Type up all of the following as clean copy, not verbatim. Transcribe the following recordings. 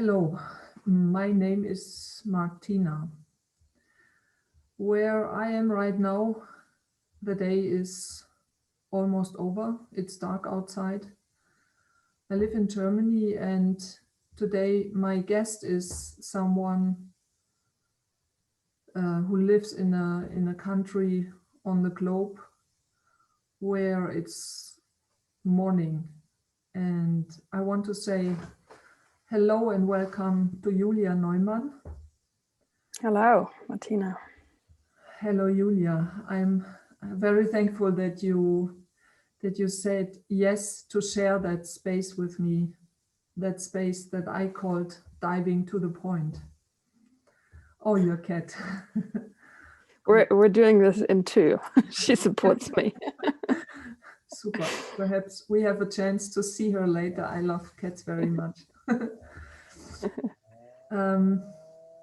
Hello, my name is Martina. Where I am right now, the day is almost over. It's dark outside. I live in Germany, and today my guest is someone who lives in a country on the globe where it's morning. And I want to say hello and welcome to Julia Neumann. Hello, Martina. Hello, Julia. I'm very thankful that you said yes to share that space with me, that space that I called diving to the point. Oh, your cat. We're doing this in two. She supports me. Super. Perhaps we have a chance to see her later. I love cats very much.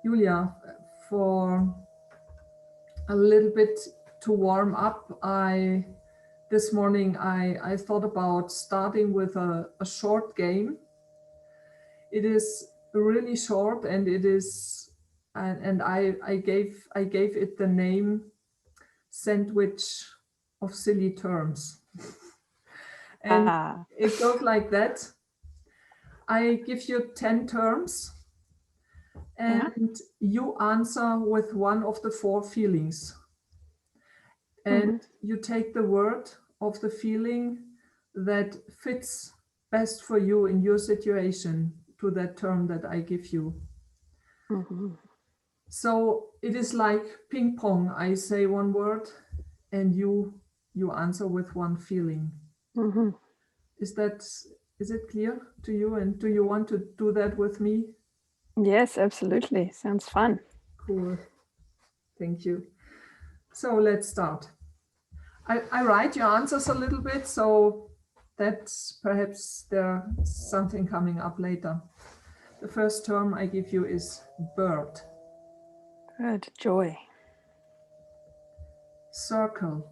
Julia, for a little bit to warm up, this morning I thought about starting with a short game. It is really short, and it is, and I gave it the name Sandwich of Silly Terms. And it goes like that. I give you 10 terms, and you answer with one of the 4 feelings. And you take the word of the feeling that fits best for you in your situation to that term that I give you. So it is like ping pong. I say one word and you answer with one feeling. Is it clear to you? And do you want to do that with me? Yes, absolutely. Sounds fun. Cool. Thank you. So let's start. I write your answers a little bit, so that's perhaps there's something coming up later. The first term I give you is bird. Good. Joy. Circle.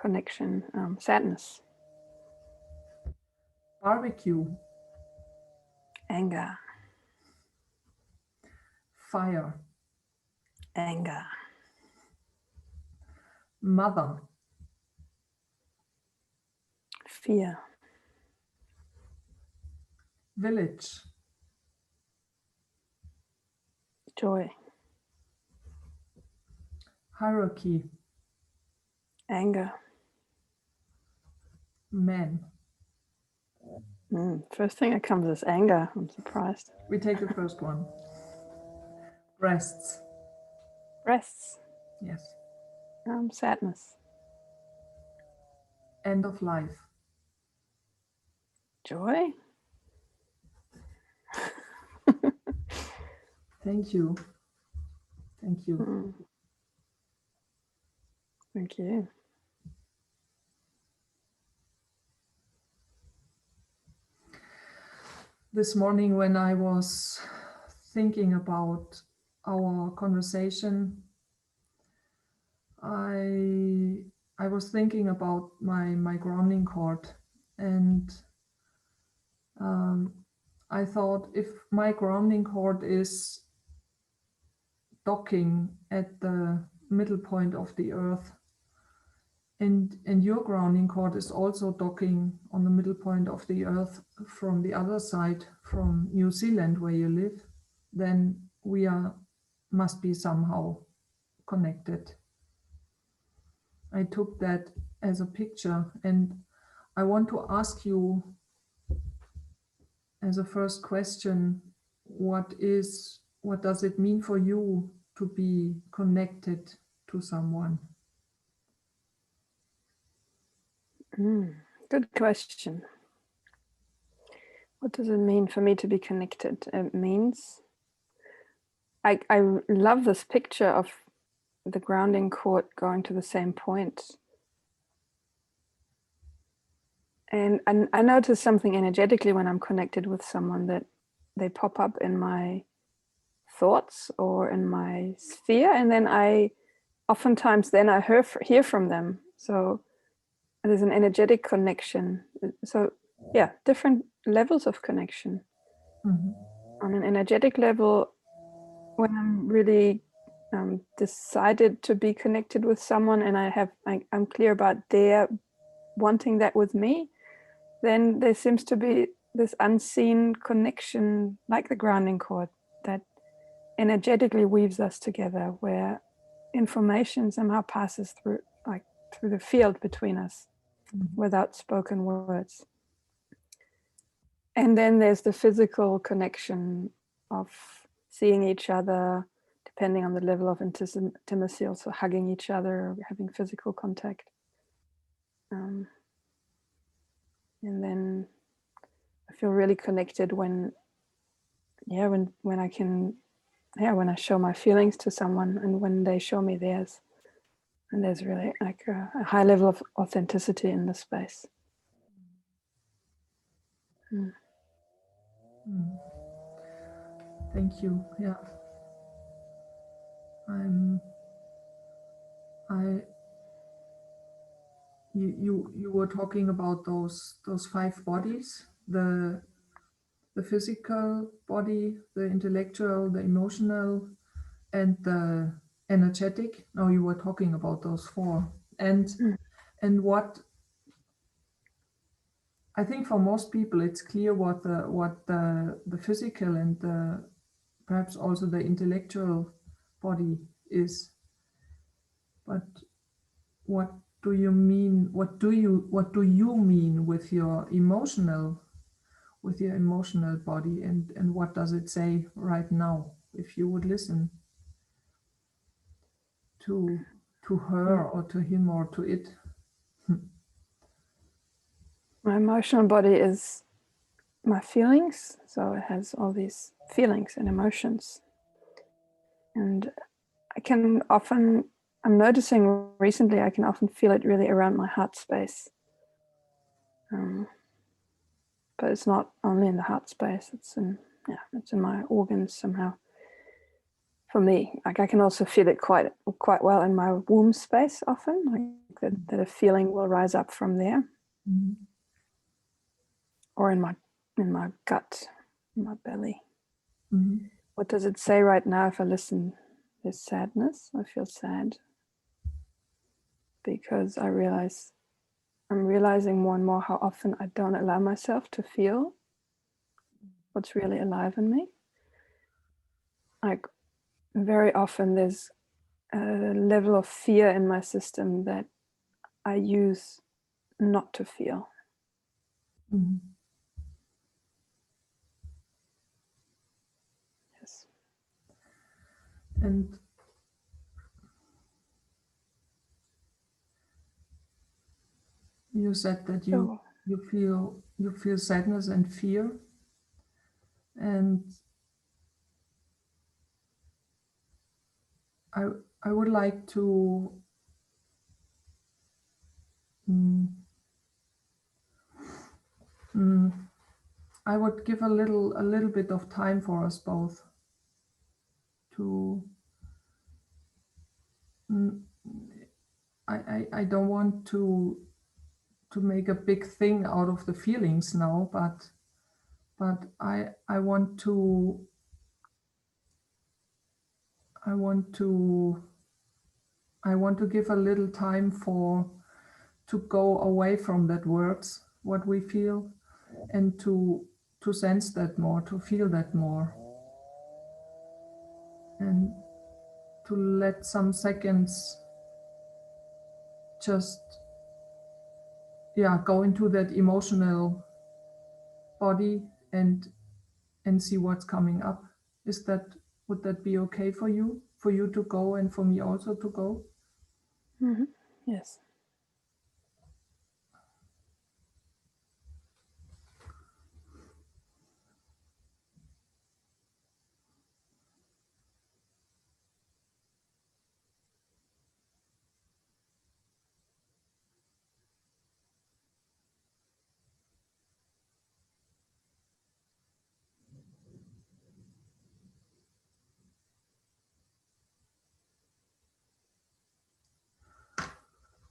Connection. Sadness. Barbecue. Anger. Fire. Anger. Mother. Fear. Village. Joy. Hierarchy. Anger. Man. First thing that comes is anger. I'm surprised. We take the first one. Breasts. Breasts. Yes. Sadness. End of life. Joy. Thank you. Thank you. Thank you. This morning when I was thinking about our conversation, I was thinking about my grounding cord, and I thought, if my grounding cord is docking at the middle point of the earth, and your grounding cord is also docking on the middle point of the earth from the other side, from New Zealand where you live, then we must be somehow connected. I took that as a picture, and I want to ask you as a first question, what does it mean for you to be connected to someone? Good question. What does it mean for me to be connected? It means I love this picture of the grounding cord going to the same point. And I notice something energetically when I'm connected with someone, that they pop up in my thoughts or in my sphere, and then I hear from them. So there's an energetic connection. So yeah, different levels of connection. Mhm. On an energetic level, when I'm really decided to be connected with someone, and I'm clear about their wanting that with me, then there seems to be this unseen connection, like the grounding cord, that energetically weaves us together, where information somehow passes through, like through the field between us, without spoken words. And then there's the physical connection of seeing each other, depending on the level of intimacy, also hugging each other, having physical contact. And then I feel really connected when I can, when I show my feelings to someone and when they show me theirs. And there's really like a high level of authenticity in the space. Mm. Mm. Thank you. Yeah. I you were talking about those five bodies, the physical body, the intellectual, the emotional, and the energetic. Now you were talking about those four. Mm. And what I think for most people it's clear what the physical and the perhaps also the intellectual body is. But what do you mean? What do you mean with your emotional body, and what does it say right now? If you would listen to her or to him or to it. My emotional body is my feelings. So it has all these feelings and emotions. And I'm noticing recently, I can often feel it really around my heart space. But it's not only in the heart space, it's in my organs somehow. For me, like I can also feel it quite well in my womb space often, like that a feeling will rise up from there. Mhm. Or in my gut, in my belly. Mhm. What does it say right now if I listen? There's sadness. I feel sad because I'm realizing more and more how often I don't allow myself to feel what's really alive in me. Like very often there's a level of fear in my system that I use not to feel. Mhm. Yes. And you said that So you feel sadness and fear, and I I would like to mm, mm, I would give a little bit of time for us both to mm, I don't want to make a big thing out of the feelings now, but I want to I want to give a little time for to go away from that words what we feel, and to sense that more, to feel that more, and to let some seconds just go into that emotional body and see what's coming up. Is that Would that be okay for you to go and for me also to go? mm-hmm. Yes.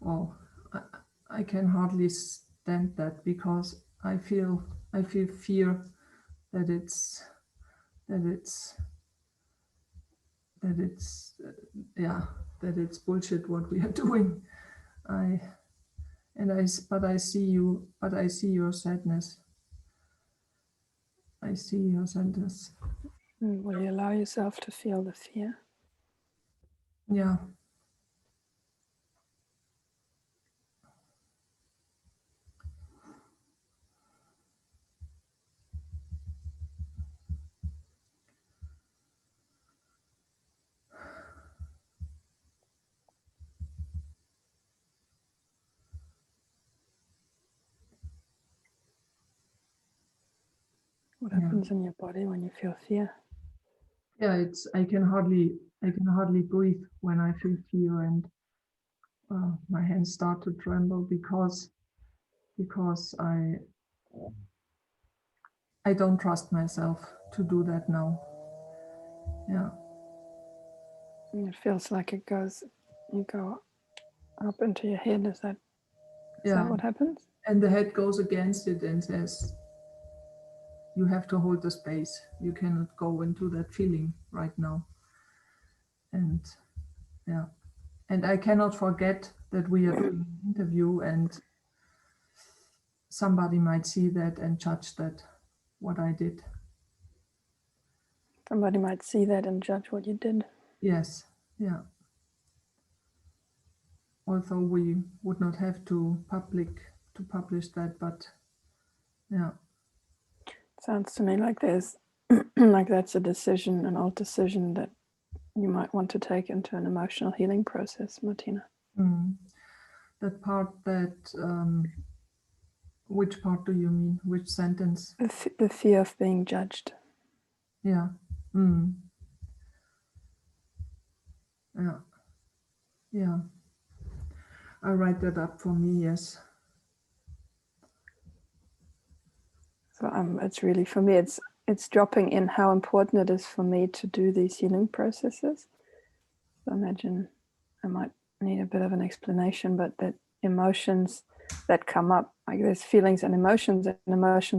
Oh, I, I can hardly stand that because I feel fear that it's that it's that it's yeah, that it's bullshit what we are doing. I but I see you, but I see your sadness. I see your sadness. Will you allow yourself to feel the fear? Yeah. What happens in your body when you feel fear? Yeah, it's I can hardly breathe when I feel fear, and my hands start to tremble because I don't trust myself to do that now. Yeah. It feels like you go up into your head. Is that what happens? And the head goes against it and says, you have to hold the space. You cannot go into that feeling right now. And yeah. And I cannot forget that we are doing an interview, and somebody might see that and judge that, what I did. Somebody might see that and judge what you did. Yes. Yeah. Although we would not have to publish that, but yeah. Sounds to me like there's like that's a decision, an old decision that you might want to take into an emotional healing process, Martina. That part that, which part do you mean? Which sentence? The fear of being judged. Yeah. Yeah. Yeah. I write that up for me, yes. So it's really, for me, it's dropping in how important it is for me to do these healing processes. So imagine I might need a bit of an explanation, but that emotions that come up, like there's feelings and emotions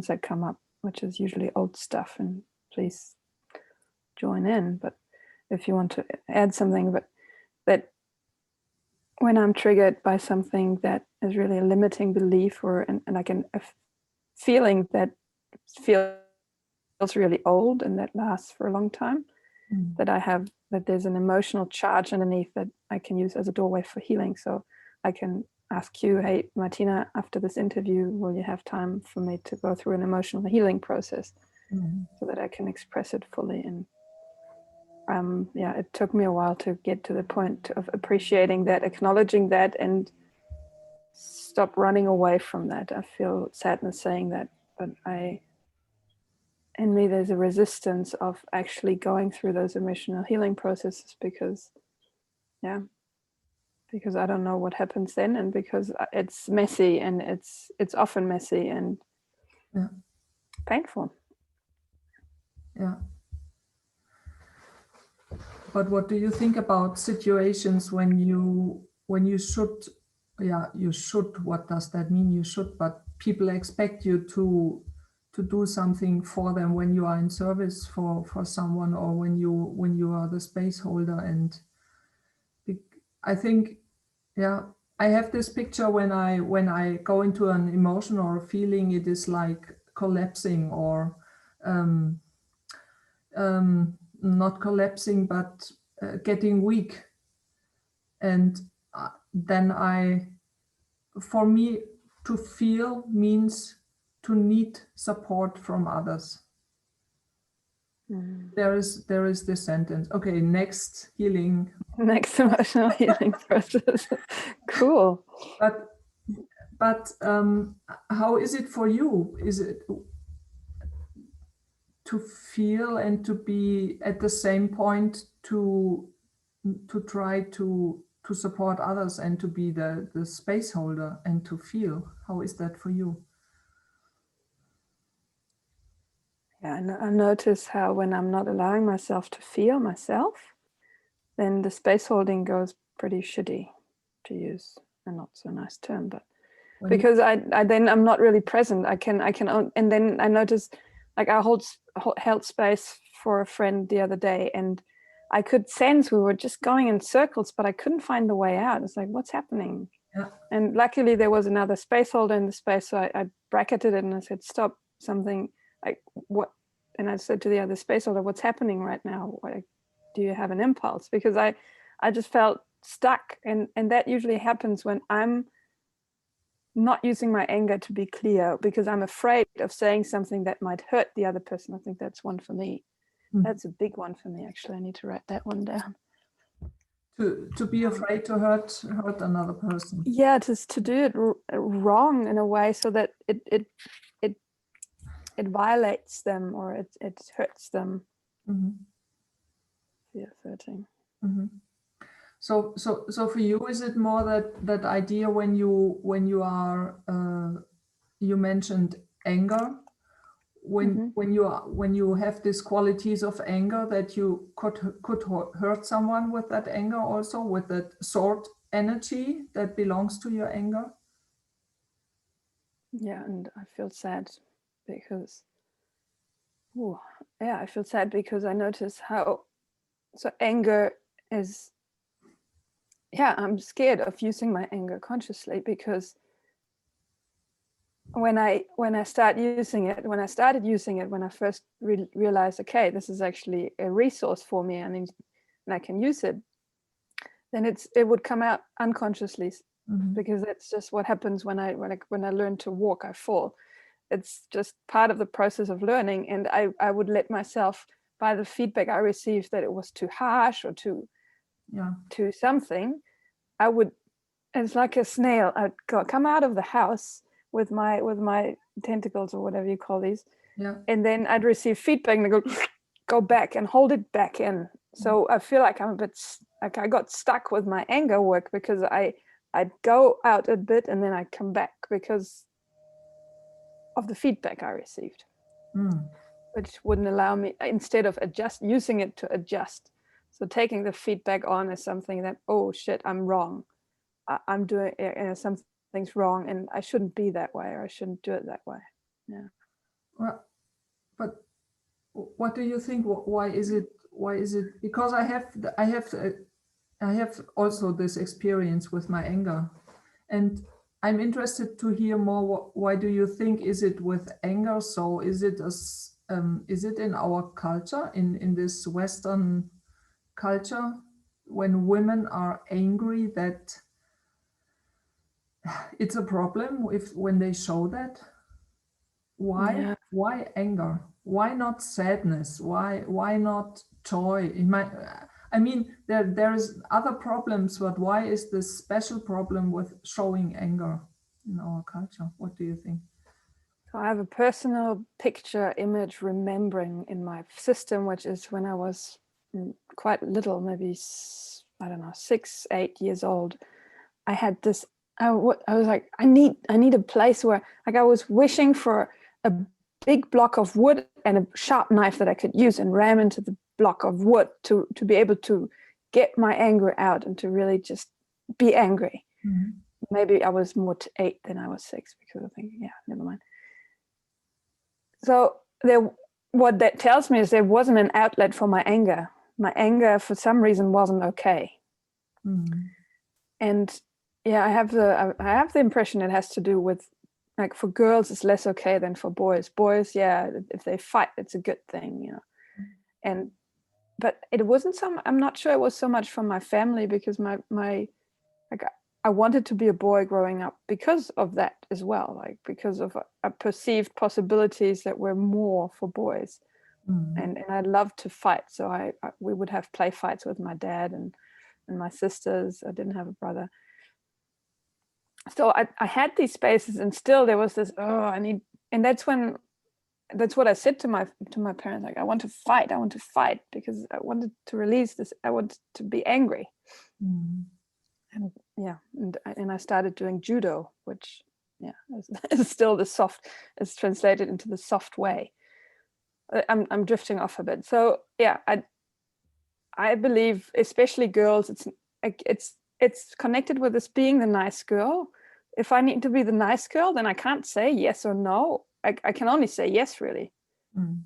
that come up, which is usually old stuff, and please join in. But if you want to add something, but that when I'm triggered by something that is really a limiting belief, or and like a feeling that feels really old and that lasts for a long time, that there's an emotional charge underneath that I can use as a doorway for healing. So I can ask you, hey, Martina, after this interview, will you have time for me to go through an emotional healing process so that I can express it fully? And it took me a while to get to the point of appreciating that, acknowledging that, and stop running away from that. I feel sadness saying that, but in me there's a resistance of actually going through those emotional healing processes because I don't know what happens then, and because it's messy, and it's often messy and painful. Yeah. But what do you think about situations when you should, you should, what does that mean? You should, but people expect you to do something for them when you are in service for someone, or when you are the space holder. And I think, I have this picture when I go into an emotion or a feeling, it is like collapsing, or not collapsing, but getting weak. And then for me, to feel means to need support from others. There is this sentence. Okay, next healing. Next emotional healing process. Cool. But how is it for you? Is it to feel and to be at the same point to try to support others and to be the space holder and to feel? How is that for you? Yeah, I notice how when I'm not allowing myself to feel myself, then the space holding goes pretty shitty, to use a not so nice term, but because I then I'm not really present. I can and then I notice like I held space for a friend the other day, and I could sense we were just going in circles, but I couldn't find the way out. It's like, what's happening? Yeah. And luckily there was another space holder in the space, so I bracketed it and I said, stop, something, like, what? And I said to the other space holder, what's happening right now? Like, do you have an impulse? Because I just felt stuck, and that usually happens when I'm not using my anger to be clear, because I'm afraid of saying something that might hurt the other person. I think that's one for me. That's a big one for me, actually. I need to write that one down. To be afraid to hurt another person. Yeah, to do it wrong in a way so that it violates them, or it hurts them. Yeah, 13. So for you, is it more that idea when you are you mentioned anger, when you have these qualities of anger, that you could hurt someone with that anger, also with that sword energy that belongs to your anger? Yeah, and I feel sad because I feel sad because I notice how anger is, I'm scared of using my anger consciously, because when I started using it, when I first realized, okay, this is actually a resource for me, and I can use it, then it would come out unconsciously, because that's just what happens when I learn to walk. I fall. It's just part of the process of learning, and I would let myself, by the feedback I received that it was too harsh or too something, I would, it's like a snail, I'd come out of the house with my tentacles, or whatever you call these, and then I'd receive feedback and I go back and hold it back in. So I feel like I'm a bit like I got stuck with my anger work, because I'd go out a bit and then I'd come back because of the feedback I received, which wouldn't allow me, instead of using it to adjust. So taking the feedback on as something that, oh shit, I'm wrong. I'm doing something's wrong, and I shouldn't be that way, or I shouldn't do it that way. Yeah. Well, but what do you think? Why is it? Because I have also this experience with my anger, and I'm interested to hear more. Why do you think is it with anger? So is it in our culture, in this Western culture, when women are angry, that it's a problem when they show that? Why? Yeah. Why anger? Why not sadness? Why not joy? I mean, there's other problems, but why is this special problem with showing anger in our culture? What do you think? So I have a personal picture image remembering in my system, which is when I was quite little, maybe, I don't know, 6, 8 years old. I had this, I was like, I need a place where, like, I was wishing for a big block of wood and a sharp knife that I could use and ram into the block of wood to be able to get my anger out and to really just be angry. Maybe I was more 8 than I was 6, because I think, never mind. So what that tells me is there wasn't an outlet for my anger. My anger, for some reason, wasn't okay. And I have the impression it has to do with, like, for girls it's less okay than for boys. Boys, if they fight, it's a good thing, but it wasn't I'm not sure it was so much from my family, because I wanted to be a boy growing up because of that as well, like because of a perceived possibilities that were more for boys. And I loved to fight, so we would have play fights with my dad and my sisters. I didn't have a brother. So I had these spaces, and still there was this, and that's what I said to my parents, like, I want to fight because I wanted to release this. I wanted to be angry. And I started doing judo, which is still it's translated into the soft way. I'm drifting off a bit. So I believe, especially girls, it's connected with this being the nice girl. If I need to be the nice girl, then I can't say yes or no. I can only say yes, really.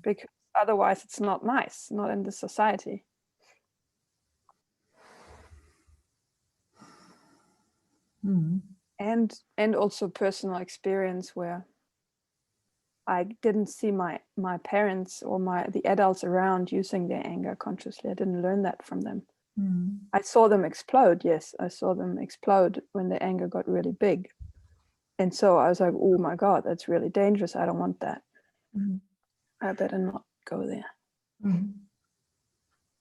because otherwise it's not nice, not in the society. And also personal experience where I didn't see my parents or the adults around using their anger consciously. I didn't learn that from them. I saw them explode. Yes, I saw them explode when the anger got really big. And so I was like, oh my God, that's really dangerous. I don't want that. I better not go there.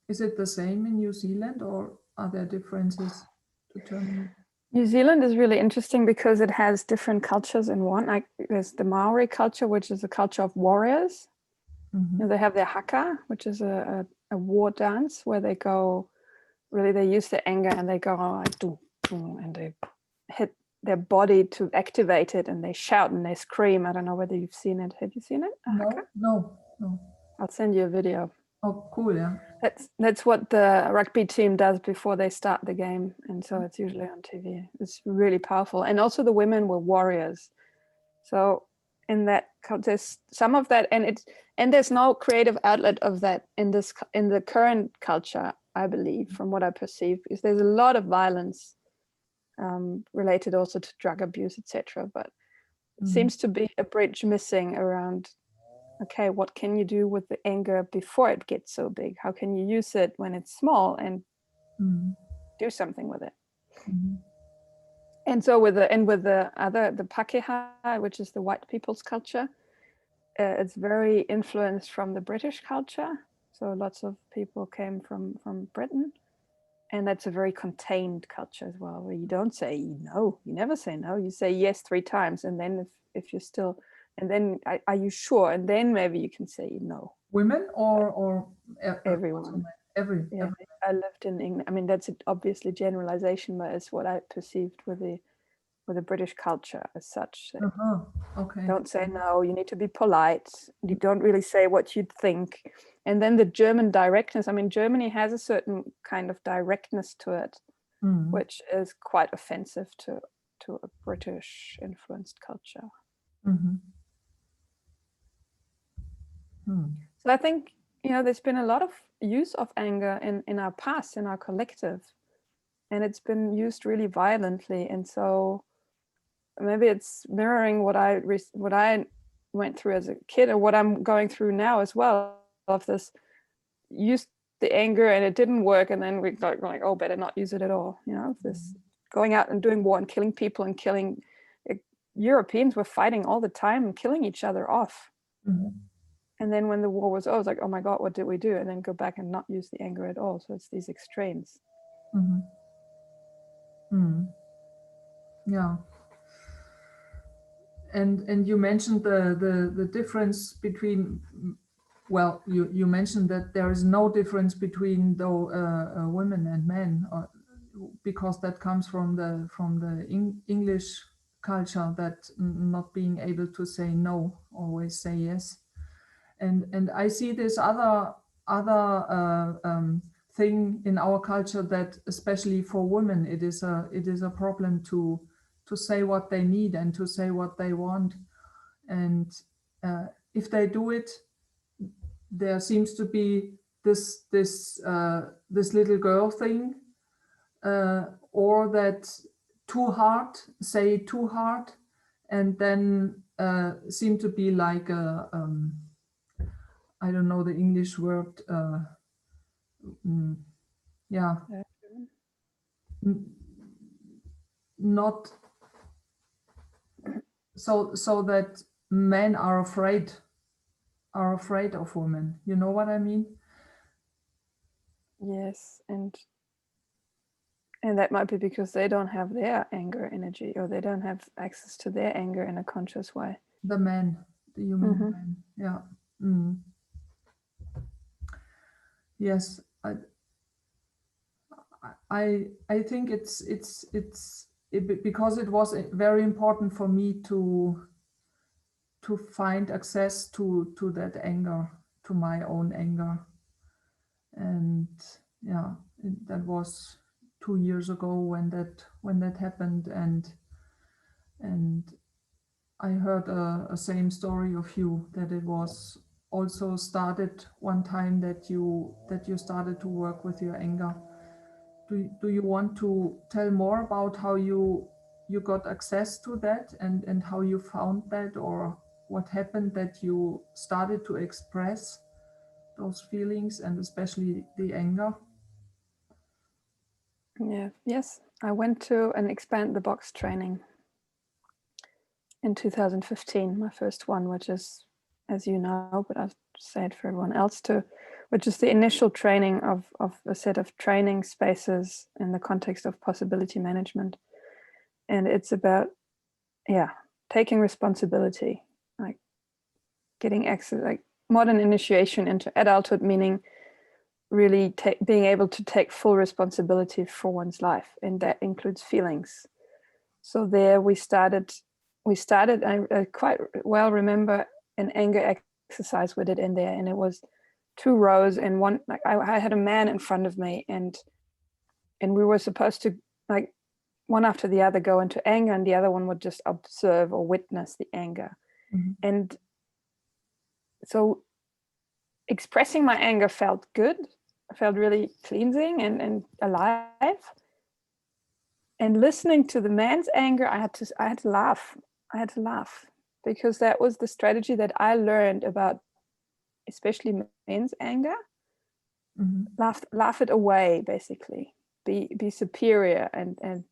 Is it the same in New Zealand, or are there differences to Germany? New Zealand is really interesting because it has different cultures in one. Like there's the Maori culture, which is a culture of warriors. And they have their haka, which is a war dance where they go, really they use their anger and they go like doo, doo, and they hit their body to activate it, and they shout and they scream. I don't know whether you've seen it. Have you seen it? No. I'll send you a video. Oh, cool, yeah. That's what the rugby team does before they start the game, and so it's usually on TV. It's really powerful, and also the women were warriors. So in that, there's some of that, and there's no creative outlet of that in the current culture, I believe, from what I perceive, because there's a lot of violence related also to drug abuse, etc. But it seems to be a bridge missing around. Okay, what can you do with the anger before it gets so big? How can you use it when it's small and do something with it? And so with the Pakeha, which is the white people's culture, it's very influenced from the British culture. So lots of people came from Britain, and that's a very contained culture as well, where you don't say no, you never say no, you say yes 3 times, and then if you're still, and then are you sure? And then maybe you can say no. Women or everyone. Every. I lived in England. I mean, that's obviously generalization, but it's what I perceived with the British culture as such. Okay. Don't say no. You need to be polite. You don't really say what you'd think. And then the German directness. I mean, Germany has a certain kind of directness to it, which is quite offensive to a British influenced culture. So I think, there's been a lot of use of anger in our past, in our collective, and it's been used really violently. And so maybe it's mirroring what I went through as a kid, or what I'm going through now as well, of this used the anger and it didn't work, and then we got like, oh, better not use it at all. This going out and doing war and killing people and killing Europeans were fighting all the time and killing each other off. And then when the war was over, I was like, oh my God, what did we do? And then go back and not use the anger at all. So it's these extremes. Yeah. And you mentioned the difference between, well, you mentioned that there is no difference between women and men, because that comes from the English culture, that not being able to say no, always say yes. And I see this other thing in our culture, that especially for women, it is a problem to say what they need and to say what they want. And if they do it, there seems to be this little girl thing, or that say too hard, and then seem to be like I don't know the English word. Yeah. Not so that men are afraid of women. You know what I mean? Yes, and that might be because they don't have their anger energy, or they don't have access to their anger in a conscious way. The human man. Yeah. Yes, I think it's because it was very important for me to find access to that anger, to my own anger. And yeah, that was 2 years ago when that happened. And I heard a same story of you, that it was also started one time that you started to work with your anger. Do you want to tell more about how you got access to that, and how you found that, or what happened that you started to express those feelings, and especially the anger? Yeah. Yes, I went to an Expand the Box training in 2015, my first one, which is, as you know, but I've said for everyone else too, which is the initial training of a set of training spaces in the context of possibility management. And it's about, taking responsibility, like getting access, like modern initiation into adulthood, meaning really being able to take full responsibility for one's life, and that includes feelings. So there we started. I quite well remember an anger exercise we did in there, and it was 2 rows, and one, like I had a man in front of me, and we were supposed to, like, one after the other go into anger, and the other one would just observe or witness the anger. Mm-hmm. And so expressing my anger felt good. I felt really cleansing and alive. And listening to the man's anger, I had to laugh. I had to laugh, because that was the strategy that I learned about, especially men's anger. Mm-hmm. Laugh it away, basically. Be superior, and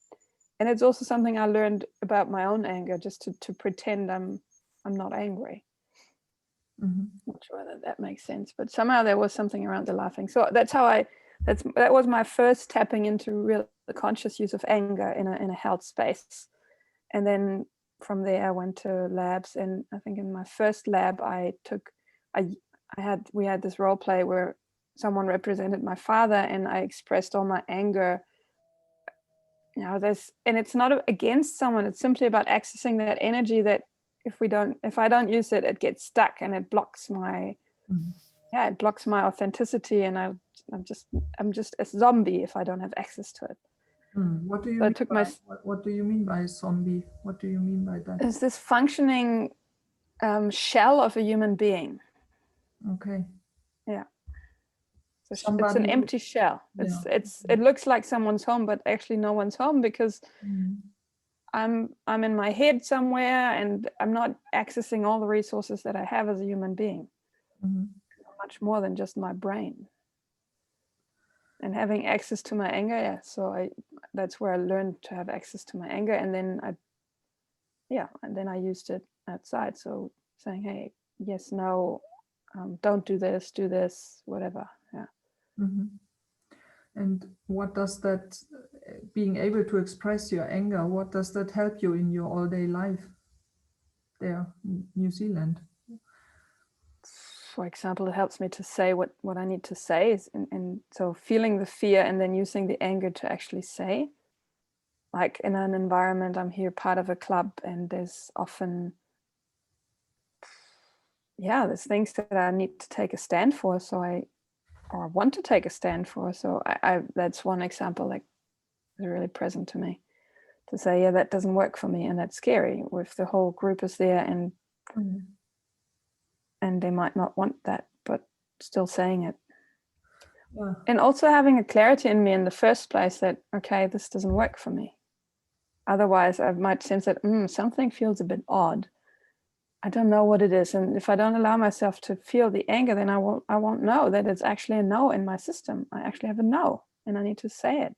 it's also something I learned about my own anger, just to pretend I'm not angry. Mm-hmm. Not sure whether that makes sense, but somehow there was something around the laughing. So that was my first tapping into real conscious use of anger in a health space. And then from there I went to labs, and I think in my first lab we had this role play where someone represented my father, and I expressed all my anger. And it's not against someone, it's simply about accessing that energy that if I don't use it, it gets stuck, and it blocks my it blocks my authenticity, and I'm just a zombie if I don't have access to it. What do you So I mean took by what do you mean by zombie? What do you mean by that? it's this functioning shell of a human being. Okay. Yeah. It's an Somebody. empty shell. Yeah. It looks like someone's home, but actually no one's home, because I'm in my head somewhere, and I'm not accessing all the resources that I have as a human being. Mm-hmm. Much more than just my brain. And having access to my anger, that's where I learned to have access to my anger, and then I used it outside. So saying, hey, yes, no, don't do this, whatever. Yeah. Mm-hmm. And what does that, being able to express your anger, what does that help you in your all-day life there in New Zealand? For example, it helps me to say what I need to say, and so feeling the fear and then using the anger to actually say. Like in an environment, I'm here part of a club, and there's often there's things that I need to take a stand for, or want to take a stand for. So I that's one example that is really present to me, to say, that doesn't work for me, and that's scary if the whole group is there, and they might not want that, but still saying it. Yeah. And also having a clarity in me in the first place that, okay, this doesn't work for me. Otherwise I might sense that something feels a bit odd. I don't know what it is. And if I don't allow myself to feel the anger, then I won't know that it's actually a no in my system. I actually have a no, and I need to say it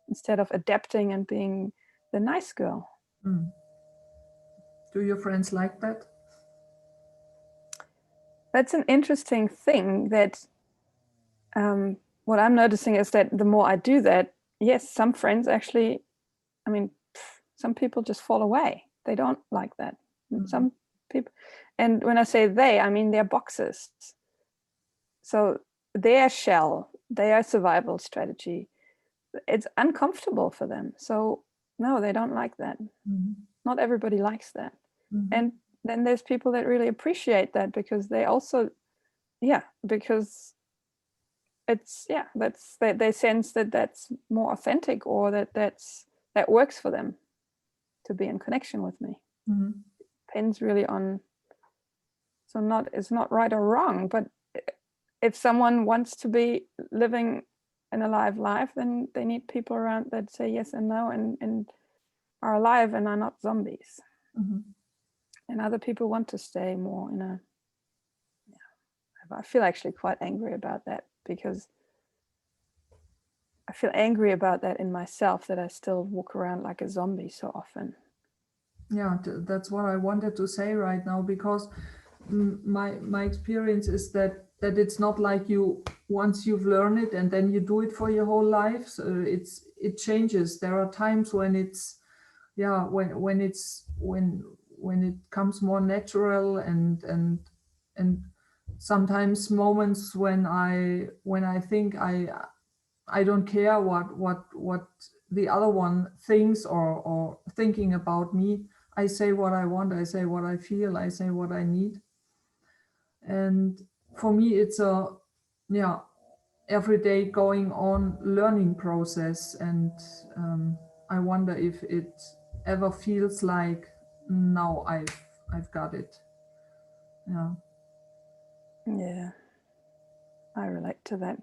instead of adapting and being the nice girl. Do your friends like that? That's an interesting thing, that what I'm noticing is that the more I do that, yes, some friends actually, some people just fall away. They don't like that. Some people, and when I say they, I mean their boxes. So their shell, their survival strategy, it's uncomfortable for them. So no, they don't like that. Not everybody likes that. And then there's people that really appreciate that, because they also, because it's, they sense that that's more authentic, or that works for them to be in connection with me. Depends really on So it's not right or wrong, but if someone wants to be living an alive life, then they need people around that say yes and no and are alive and are not zombies. Mm-hmm. And other people want to stay more in a, I feel actually quite angry about that, because I feel angry about that in myself, that I still walk around like a zombie so often. Yeah, that's what I wanted to say right now, because my experience is that it's not like you, once you've learned it and then you do it for your whole life. So it changes. There are times when it's, yeah, when it comes more natural, and sometimes moments when I think I don't care what the other one thinks or thinking about me. I say what I want, I say what I feel, I say what I need. And for me, it's a, yeah, everyday going on learning process. And I wonder if it ever feels like now I've got it. Yeah. Yeah, I relate to that.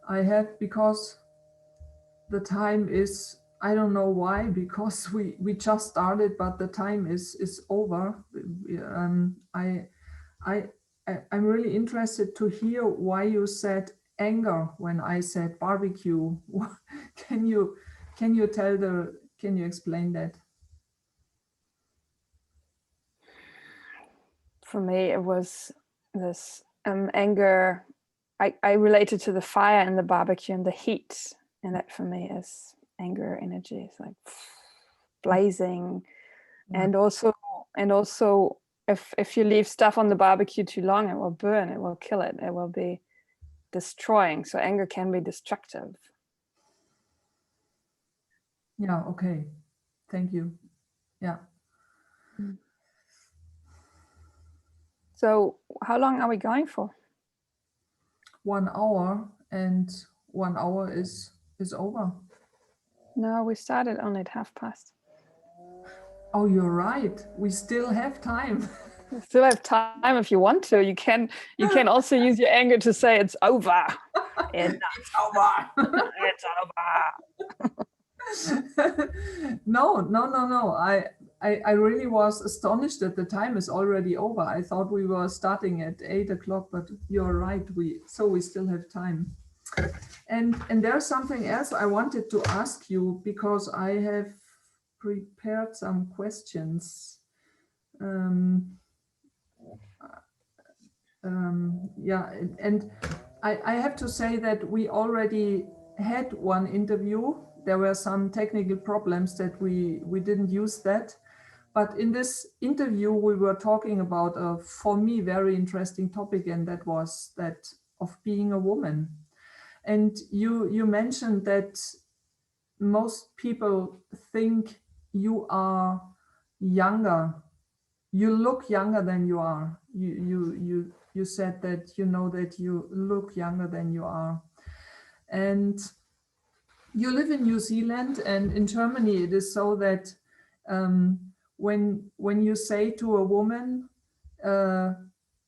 I have, because the time is, I don't know why, because we just started, but the time is over. I I I'm really interested to hear why you said anger when I said barbecue. Can you can you explain that? For me, it was this anger. I related to the fire and the barbecue and the heat, and that for me is anger energy. It's like blazing, Yeah. and also if you leave stuff on the barbecue too long, it will burn, it will kill it, it will be destroying. So anger can be destructive. Yeah, okay. Thank you. Yeah. So how long are we going for? 1 hour, and 1 hour is over. No, we started only at past. Oh, you're right. We still have time. You still have time if you want to. You can also use your anger to say it's over. It's over. It's over. No. I really was astonished that the time is already over. I thought we were starting at 8 o'clock, but you're right. We still have time. And there's something else I wanted to ask you, because I have prepared some questions. Yeah, and I have to say that we already had one interview. There were some technical problems that we didn't use that. But in this interview, we were talking about a, for me, very interesting topic, and that was that of being a woman. And you mentioned that most people think you are younger. You look younger than you are. You said that you know that you look younger than you are. And you live in New Zealand, and in Germany it is so that when you say to a woman,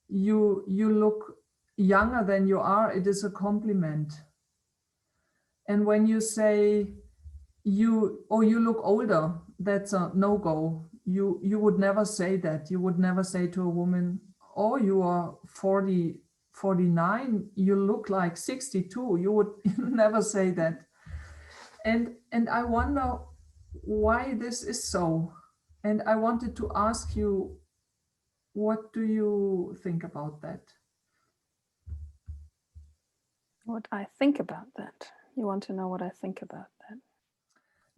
you look younger than you are, it is a compliment. And when you say you look older, that's a no-go. You would never say that. You would never say to a woman, oh, you are 40, 49, you look like 62. You would never say that. And I wonder why this is so. And I wanted to ask you, what do you think about that? What I think about that. You want to know what I think about that?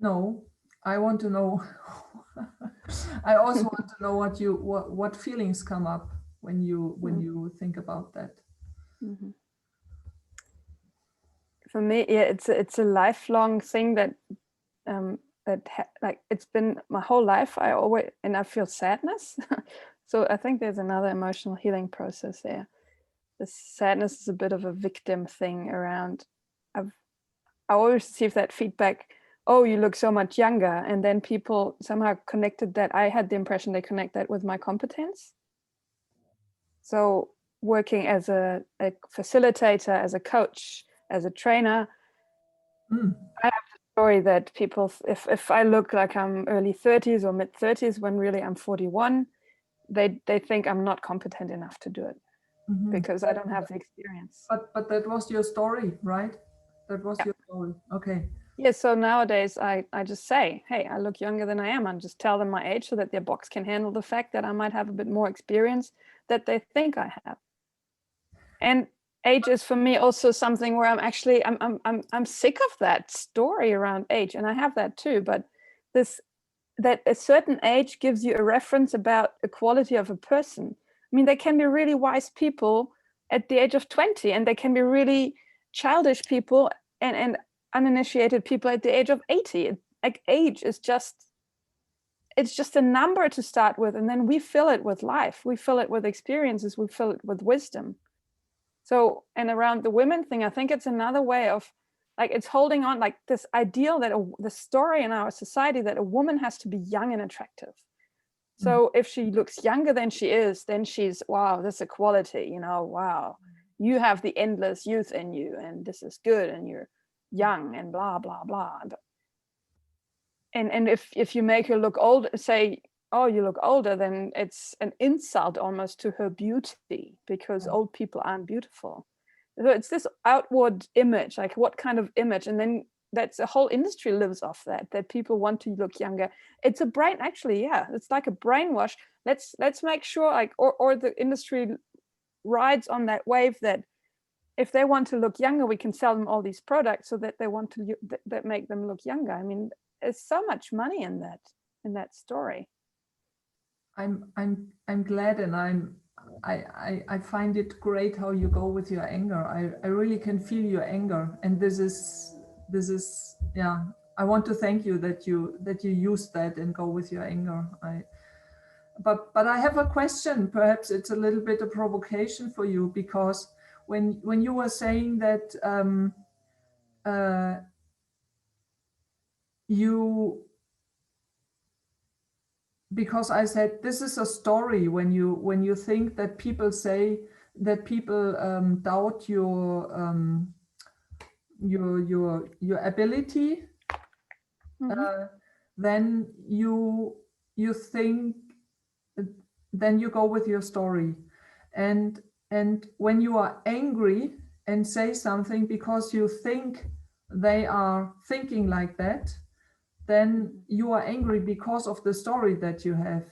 No, I want to know. I also want to know what feelings come up when you think about that. Mm-hmm. For me, yeah, it's a lifelong thing that like it's been my whole life. I feel sadness. So I think there's another emotional healing process there. The sadness is a bit of a victim thing around. I always receive that feedback. oh, you look so much younger. And then people somehow connected that. I had the impression they connect that with my competence. So working as a facilitator, as a coach, as a trainer, I have the story that people, if I look like I'm early 30s or mid 30s, when really I'm 41, they think I'm not competent enough to do it because I don't have the experience. But that was your story, right? That was Yeah. your story. Okay. Yeah, so nowadays I just say, hey, I look younger than I am, and just tell them my age so that their box can handle the fact that I might have a bit more experience that they think I have. And age is for me also something where I'm sick of that story around age, and I have that too. But that a certain age gives you a reference about the quality of a person. I mean, they can be really wise people at the age of 20, and they can be really childish people and uninitiated people at the age of 80. Like age is it's just a number to start with, and then we fill it with life, we fill it with experiences, we fill it with wisdom. So, and around the women thing, I think it's another way of, like, it's holding on, like this ideal that the story in our society that a woman has to be young and attractive. So if she looks younger than she is, then she's, wow, this equality, wow, you have the endless youth in you, and this is good, and you're young, and blah blah blah. And if you make her look old, say, oh, you look older, then it's an insult almost to her beauty, because old people aren't beautiful. So it's this outward image, like what kind of image, and then that's a whole industry lives off that people want to look younger. It's a brain, actually, yeah, it's like a brainwash. Let's make sure, like, or the industry rides on that wave that if they want to look younger, we can sell them all these products so that they want to that make them look younger. I mean, there's so much money in that story. I'm glad, and I find it great how you go with your anger. I really can feel your anger, and this is yeah. I want to thank you that you use that and go with your anger. But I have a question. Perhaps it's a little bit of provocation for you, because when you were saying that you, because I said this is a story, when you think that people say that people doubt your ability, then you think, then you go with your story, and when you are angry and say something because you think they are thinking like that, then you are angry because of the story that you have.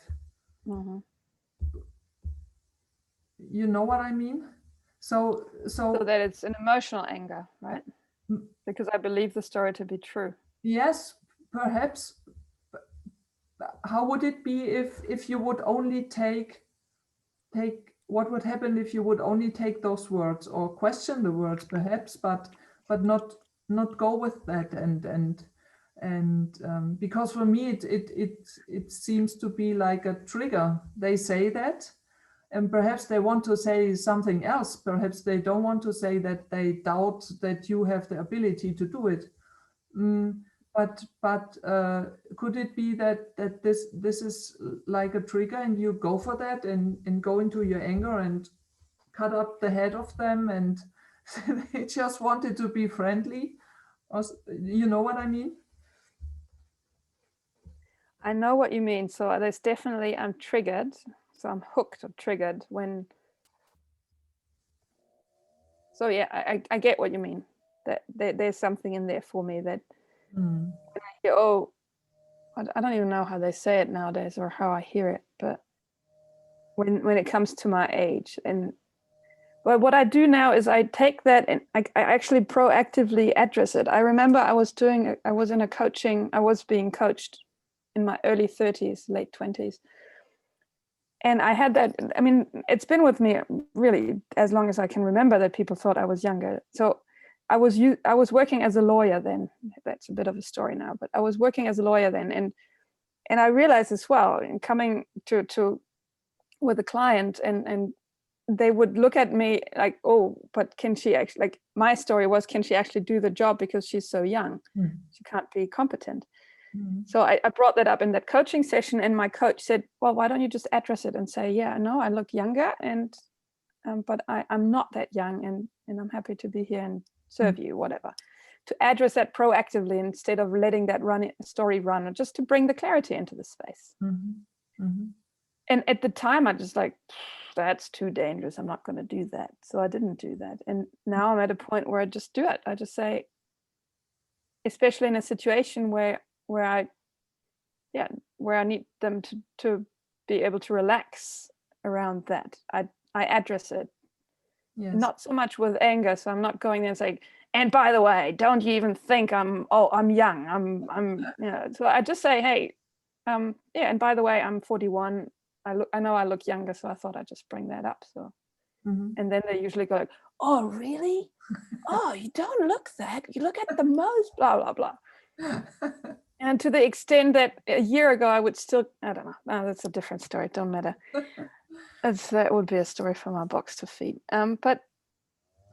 You know what I mean? So that it's an emotional anger, right? Because I believe the story to be true. Yes, perhaps. How would it be if you would only take what would happen if you would only take those words, or question the words perhaps, but not go with that, and because for me it seems to be like a trigger. They say that, and perhaps they want to say something else. Perhaps they don't want to say that they doubt that you have the ability to do it. But could it be that this is like a trigger, and you go for that, and go into your anger and cut up the head of them, and they just wanted to be friendly? Or, you know what I mean? I know what you mean. So there's definitely, I'm triggered. So I'm hooked or triggered when. So yeah, I get what you mean. That there's something in there for me that when I hear, oh, I don't even know how they say it nowadays or how I hear it, but when it comes to my age, and but what I do now is I take that and I actually proactively address it. I remember I was being coached in my early 30s, late 20s. And I had that, I mean, it's been with me really as long as I can remember that people thought I was younger. So I was working as a lawyer then. That's a bit of a story now, but I was working as a lawyer then. And I realized as well, in coming to with a client and they would look at me like, oh, but can she actually, like my story was, can she actually do the job because she's so young? She can't be competent. So I brought that up in that coaching session, and my coach said, well, why don't you just address it and say, yeah, no, I look younger, and but I'm not that young, and I'm happy to be here and serve you, whatever. To address that proactively instead of letting that story run, just to bring the clarity into the space. And at the time, I just like, that's too dangerous. I'm not going to do that. So I didn't do that. And now I'm at a point where I just do it. I just say, especially in a situation where I need them to be able to relax around that. I address it. Yes. Not so much with anger. So I'm not going there and saying, and by the way, don't you even think I'm young. I'm so I just say, hey, and by the way, I'm 41. I know I look younger, so I thought I'd just bring that up. So and then they usually go like, oh really? Oh, you don't look that. You look at the most blah blah blah. And to the extent that a year ago I would still, I don't know. No, that's a different story. It don't matter. That would be a story for my box to feed. But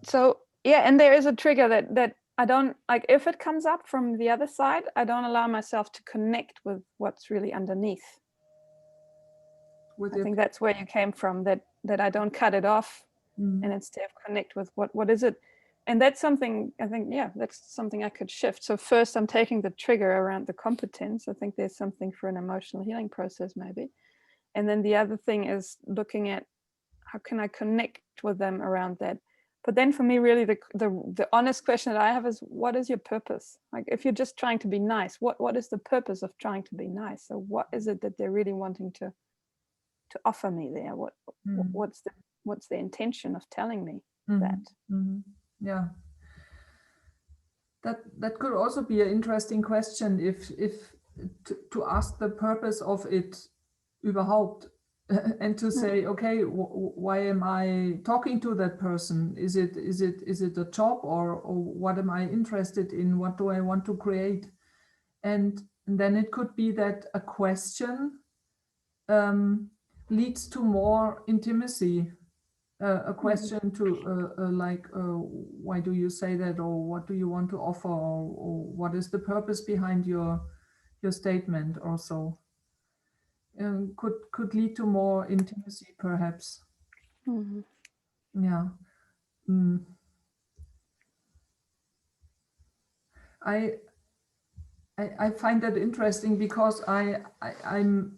so yeah, and there is a trigger that I don't like. If it comes up from the other side, I don't allow myself to connect with what's really underneath. I think that's where you came from, that I don't cut it off and instead connect with what is it. And that's something I think, yeah, that's something I could shift. So first I'm taking the trigger around the competence. I think there's something for an emotional healing process maybe. And then the other thing is looking at how can I connect with them around that. But then for me, really the honest question that I have is, what is your purpose? Like if you're just trying to be nice, what is the purpose of trying to be nice? So what is it that they're really wanting to offer me there? What's the intention of telling me that? Yeah, that could also be an interesting question, if to ask the purpose of it überhaupt, and to say, okay, why am I talking to that person? Is it a job, or what am I interested in? What do I want to create? And then it could be that a question leads to more intimacy. A question to like, why do you say that, or what do you want to offer, or what is the purpose behind your statement, or so. Could lead to more intimacy, perhaps. Yeah. I find that interesting, because I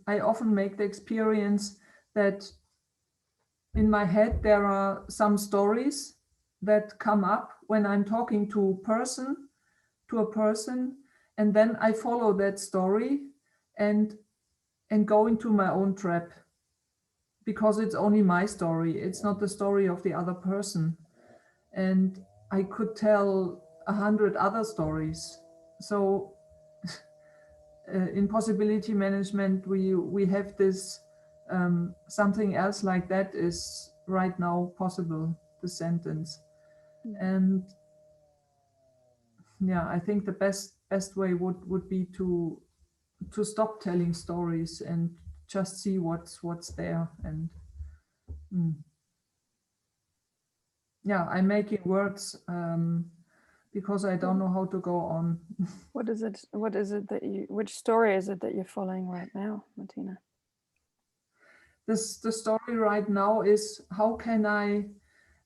often make the experience that in my head there are some stories that come up when I'm talking to a person, and then I follow that story and go into my own trap, because it's only my story. It's not the story of the other person. And I could tell 100 other stories. So in possibility management, we have this, something else like that is right now possible, the sentence. And yeah, I think the best way would be to stop telling stories and just see what's there. And yeah, I'm making words because I don't know how to go on. What is it which story is it that you're following right now, Martina? The story right now is, how can I,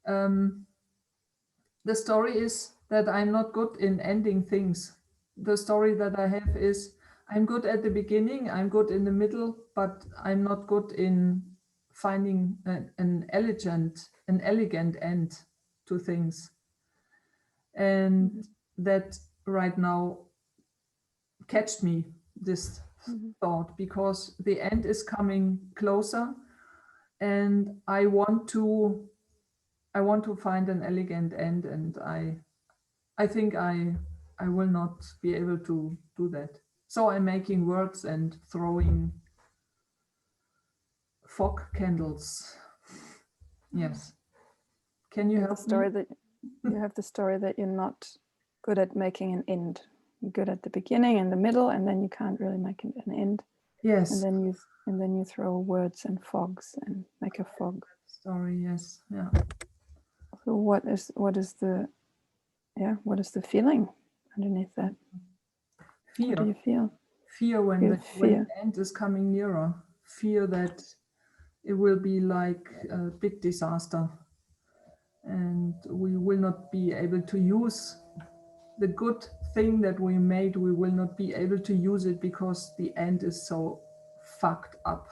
the story is that I'm not good in ending things. The story that I have is, I'm good at the beginning, I'm good in the middle, but I'm not good in finding an elegant end to things. And that right now catched me, this thought, because the end is coming closer, and I want to find an elegant end, and I think I will not be able to do that. So I'm making words and throwing fog candles. Yes. Can you help the story me? that you have the story that you're not good at making an end. You're good at the beginning and the middle, and then you can't really make an end. Yes. And then you throw words and fogs and make a fog. Story. Yes. Yeah. So what is the feeling underneath that? Fear. What do you feel? Fear when Feel the fear. end is coming nearer. Fear that it will be like a big disaster, and we will not be able to use the good thing that we made. We will not be able to use it because the end is so fucked up.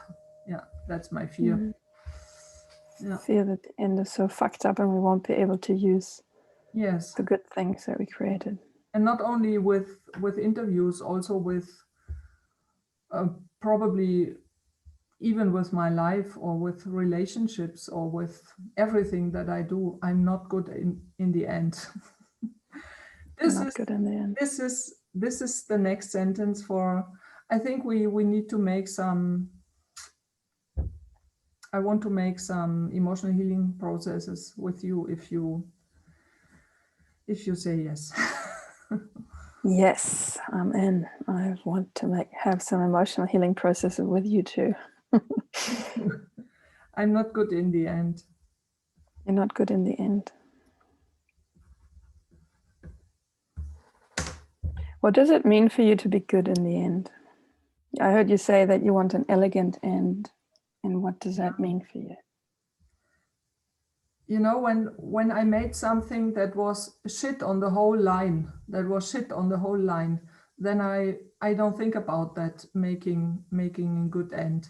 Yeah, that's my fear. Mm. Yeah. Fear that the end is so fucked up and we won't be able to use Yes. the good things that we created. And not only with interviews, also with probably even with my life or with relationships or with everything that I do. I'm not good in the end. Good in the end. This is the next sentence for, I think we need to make some, I want to make some emotional healing processes with you if you say yes. Yes, I'm in. I want to have some emotional healing processes with you too. I'm not good in the end. You're not good in the end. What does it mean for you to be good in the end? I heard you say that you want an elegant end. And what does that mean for you? You know, when I made something that was shit on the whole line, then I don't think about that making a good end.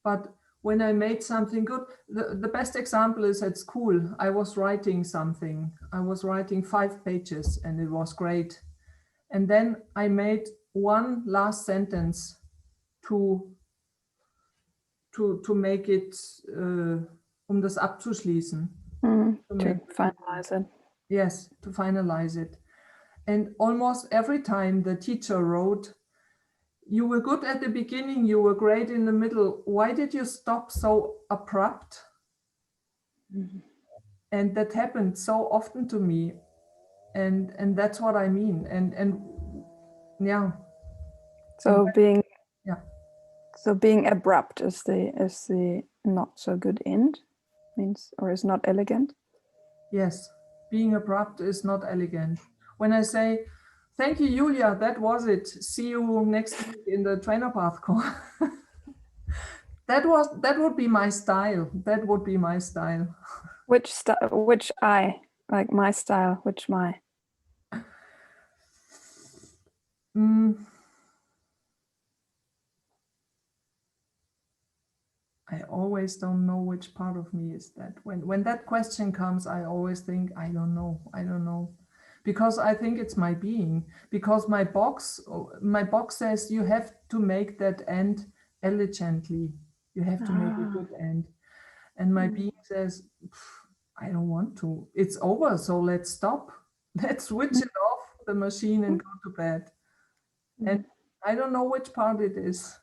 But when I made something good, the best example is at school. I was writing something. I was writing 5 pages and it was great. And then I made one last sentence to make it, das abzuschließen. To finalize it. Yes, to finalize it. And almost every time the teacher wrote, "You were good at the beginning, you were great in the middle. Why did you stop so abrupt?" Mm-hmm. And that happened so often to me. And that's what I mean. And yeah. So being yeah. So being abrupt is the not so good end, means, or is not elegant. Yes, being abrupt is not elegant. When I say, "Thank you, Julia, that was it. See you next week in the trainer path call." that would be my style. That would be my style. Which I like my style, which my. I always don't know which part of me is that. When that question comes, I always think, I don't know. Because I think it's my being. Because my box says you have to make that end elegantly. You have to make a good end. And my being says, I don't want to. It's over, so let's stop. Let's switch it off the machine and go to bed. And I don't know which part it is.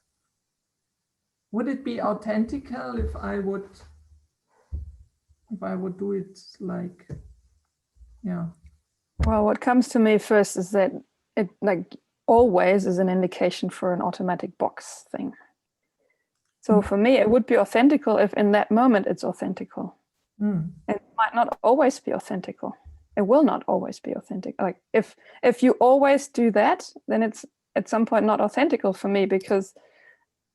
Would it be authentical if I would do it like, yeah? Well, what comes to me first is that it, like always, is an indication for an automatic box thing. So for me, it would be authentical if in that moment it's authentical. And it might not always be authentical. It will not always be authentic. Like if you always do that, then it's at some point not authentical for me, because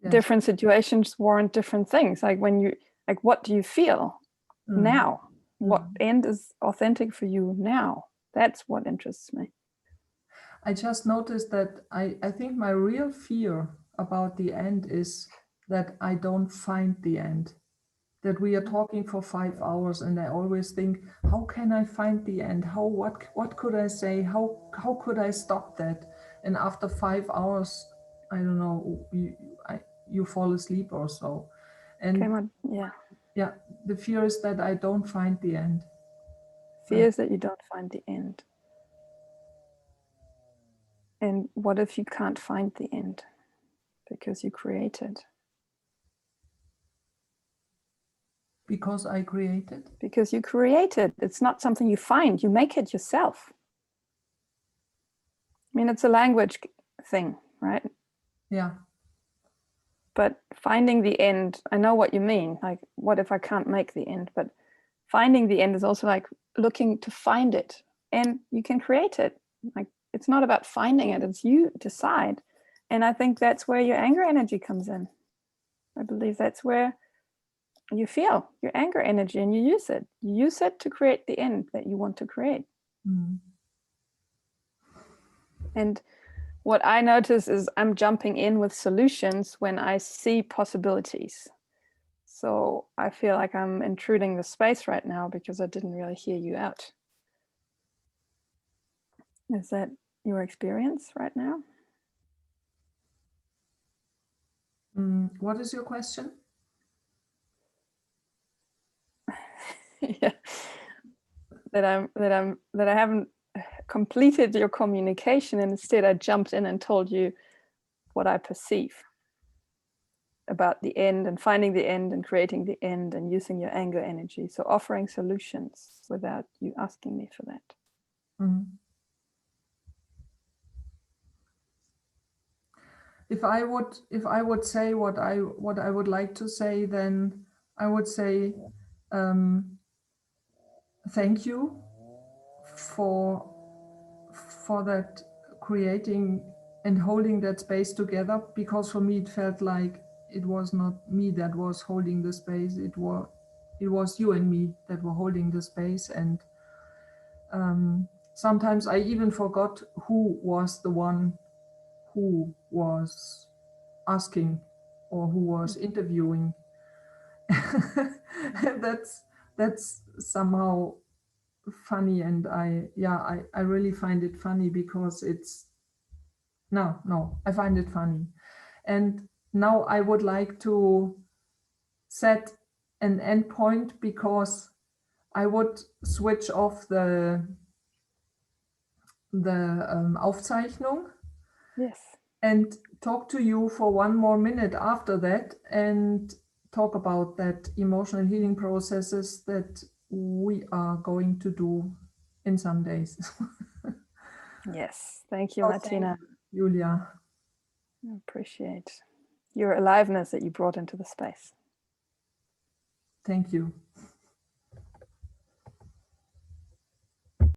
different situations warrant different things. Like when you, like, what do you feel now? What end is authentic for you now? That's what interests me. I just noticed that I think my real fear about the end is that I don't find the end. That we are talking for 5 hours and I always think, how can I find the end? What could I say? How could I stop that? And after 5 hours, I don't know, you fall asleep or so. And yeah, the fear is that I don't find the end. Fear is that you don't find the end. And what if you can't find the end because you created? Because I created? Because you created. It's not something you find, you make it yourself. I mean, it's a language thing, right? Yeah. But finding the end, I know what you mean. Like, what if I can't make the end? But finding the end is also like looking to find it, and you can create it. Like, it's not about finding it, it's you decide. And I think that's where your anger energy comes in. I believe that's where you feel your anger energy and you use it. You use it to create the end that you want to create. Mm. And what I notice is I'm jumping in with solutions when I see possibilities. So I feel like I'm intruding the space right now because I didn't really hear you out. Is that your experience right now? What is your question? Yeah. That I haven't completed your communication, and instead I jumped in and told you what I perceive about the end and finding the end and creating the end and using your anger energy. So offering solutions without you asking me for that. Mm. If I would say what I would like to say, then I would say thank you for that, creating and holding that space together, because for me it felt like it was not me that was holding the space, it was you and me that were holding the space. And sometimes I even forgot who was the one who was asking or who was interviewing. that's somehow funny, and I really find it funny, because it's no, I find it funny. And now I would like to set an endpoint, because I would switch off the Aufzeichnung Yes. and talk to you for one more minute after that, and talk about that emotional healing processes that we are going to do in some days. Yes. Thank you, Oh, Martina. thank you, Julia. I appreciate your aliveness that you brought into the space. Thank you.